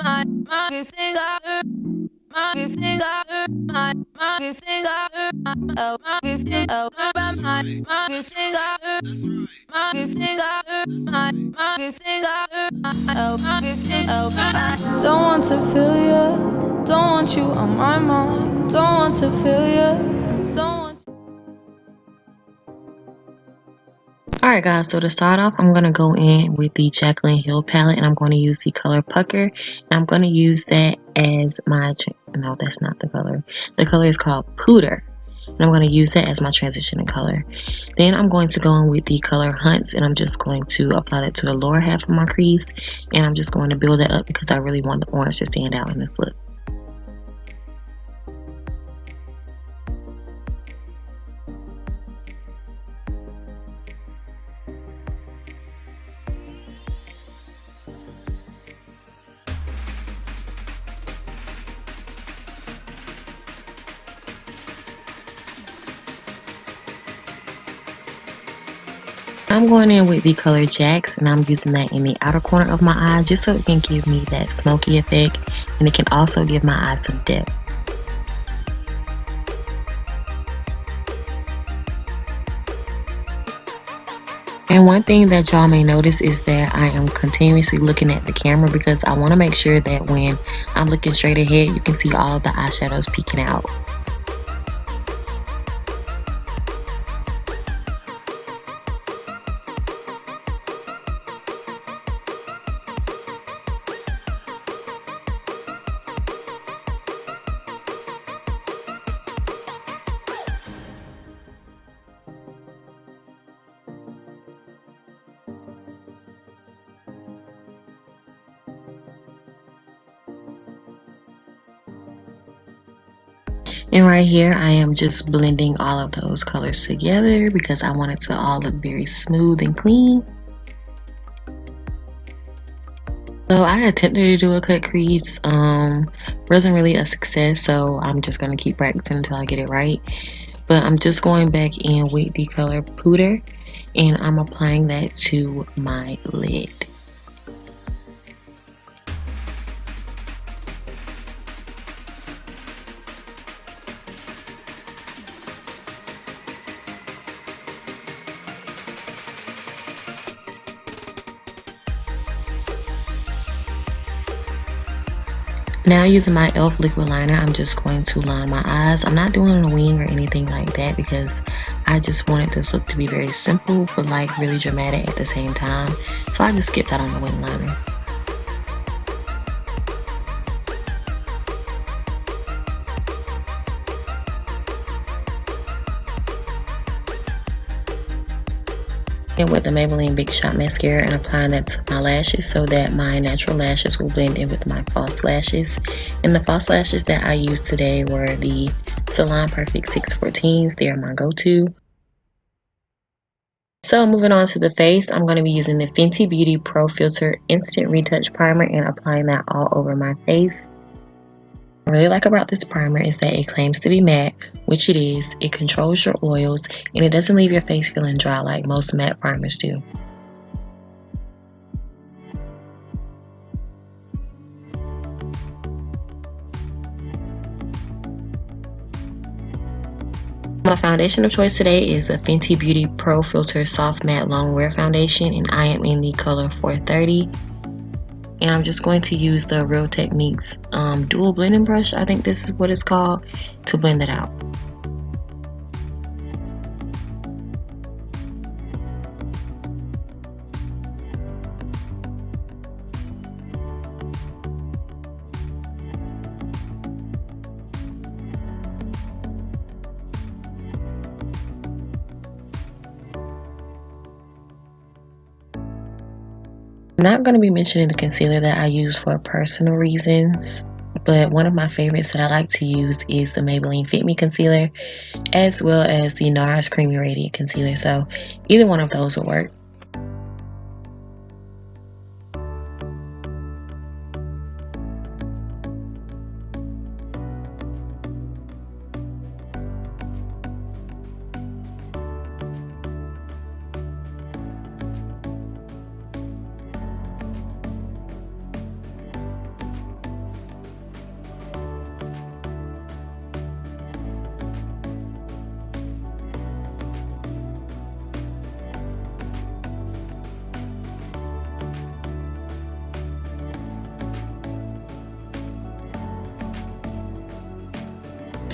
Don't want to feel you, don't want you on my mind. Don't want to feel you, don't want you. Alright guys, so to start off, I'm going to go in with the Jaclyn Hill palette, and I'm going to use the color Pucker, and I'm going to use that as my, no, that's not the color. The color is called Pooter, and I'm going to use that as my transitioning color. Then I'm going to go in with the color Hunts, and I'm just going to apply that to the lower half of my crease, and I'm just going to build that up because I really want the orange to stand out in this look. I'm going in with the color Jax, and I'm using that in the outer corner of my eye just so it can give me that smoky effect, and it can also give my eyes some depth. And one thing that y'all may notice is that I am continuously looking at the camera because I want to make sure that when I'm looking straight ahead, you can see all of the eyeshadows peeking out. And right here, I am just blending all of those colors together because I want it to all look very smooth and clean. So I attempted to do a cut crease, wasn't really a success, so I'm just going to keep practicing until I get it right. But I'm just going back in with the color Pooter, and I'm applying that to my lid. Now using my e.l.f. liquid liner, I'm just going to line my eyes. I'm not doing a wing or anything like that because I just wanted this look to be very simple but like really dramatic at the same time. So I just skipped out on the wing liner. And with the Maybelline Big Shot Mascara and applying that to my lashes so that my natural lashes will blend in with my false lashes. And the false lashes that I used today were the Salon Perfect 614s. They are my go-to. So moving on to the face, I'm going to be using the Fenty Beauty Pro Filter Instant Retouch Primer and applying that all over my face. What I really like about this primer is that it claims to be matte, which it is. It controls your oils, and it doesn't leave your face feeling dry like most matte primers do. My foundation of choice today is the Fenty Beauty Pro Filter Soft Matte Long Wear Foundation, and I am in the color 430. And I'm just going to use the Real Techniques dual blending brush, I think this is what it's called, to blend it out. I'm not going to be mentioning the concealer that I use for personal reasons, but one of my favorites that I like to use is the Maybelline Fit Me Concealer, as well as the NARS Creamy Radiant Concealer, so either one of those will work.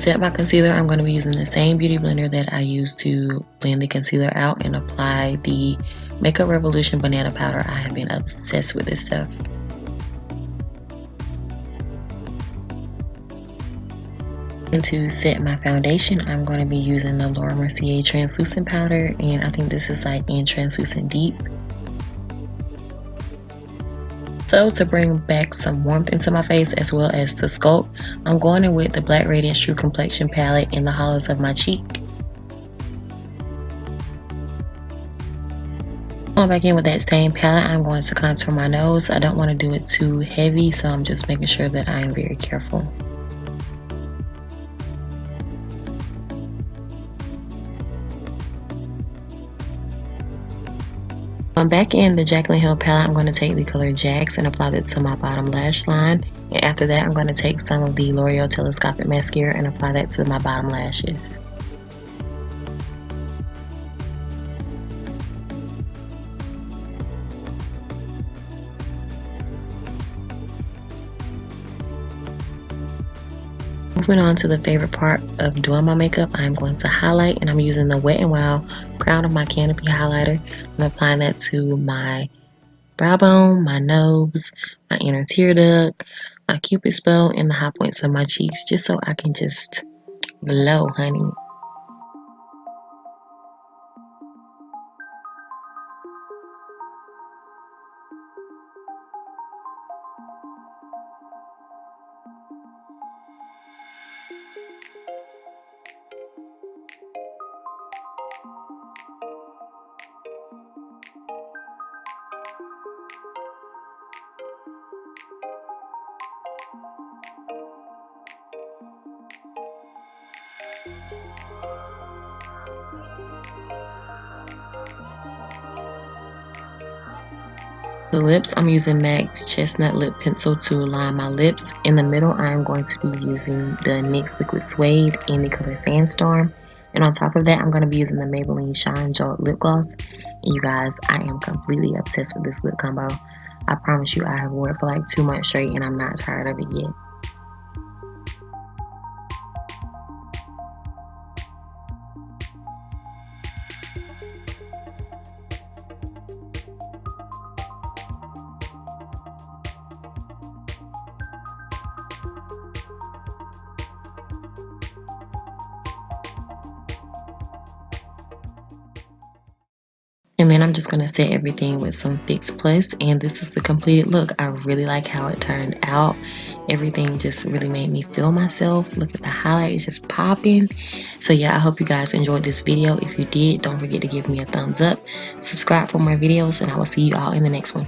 set my concealer, I'm going to be using the same beauty blender that I used to blend the concealer out and apply the Makeup Revolution banana powder. I have been obsessed with this stuff. And to set my foundation, I'm going to be using the Laura Mercier translucent powder, and I think this is like in translucent deep. So to bring back some warmth into my face as well as to sculpt, I'm going in with the Black Radiance True Complexion palette in the hollows of my cheek. Going back in with that same palette, I'm going to contour my nose. I don't want to do it too heavy, so I'm just making sure that I am very careful. Back in the Jaclyn Hill palette, I'm going to take the color Jax and apply that to my bottom lash line. And after that, I'm going to take some of the L'Oreal Telescopic Mascara and apply that to my bottom lashes. Moving on to the favorite part of doing my makeup, I'm going to highlight, and I'm using the Wet n Wild Crown of My Canopy highlighter. I'm applying that to my brow bone, my nose, my inner tear duct, my cupid's bow, and the high points of my cheeks, just so I can just glow, honey. The lips, I'm using MAC's Chestnut Lip Pencil to line my lips. In the middle, I'm going to be using the NYX Liquid Suede in the color Sandstorm. And on top of that, I'm going to be using the Maybelline Shine Jolt Lip Gloss. And you guys, I am completely obsessed with this lip combo. I promise you, I have worn it for like 2 months straight and I'm not tired of it yet. And then I'm just going to set everything with some Fix Plus, and this is the completed look. I really like how it turned out. Everything just really made me feel myself. Look at the highlight, it's just popping. So yeah, I hope you guys enjoyed this video. If you did, don't forget to give me a thumbs up, subscribe for more videos, and I will see you all in the next one.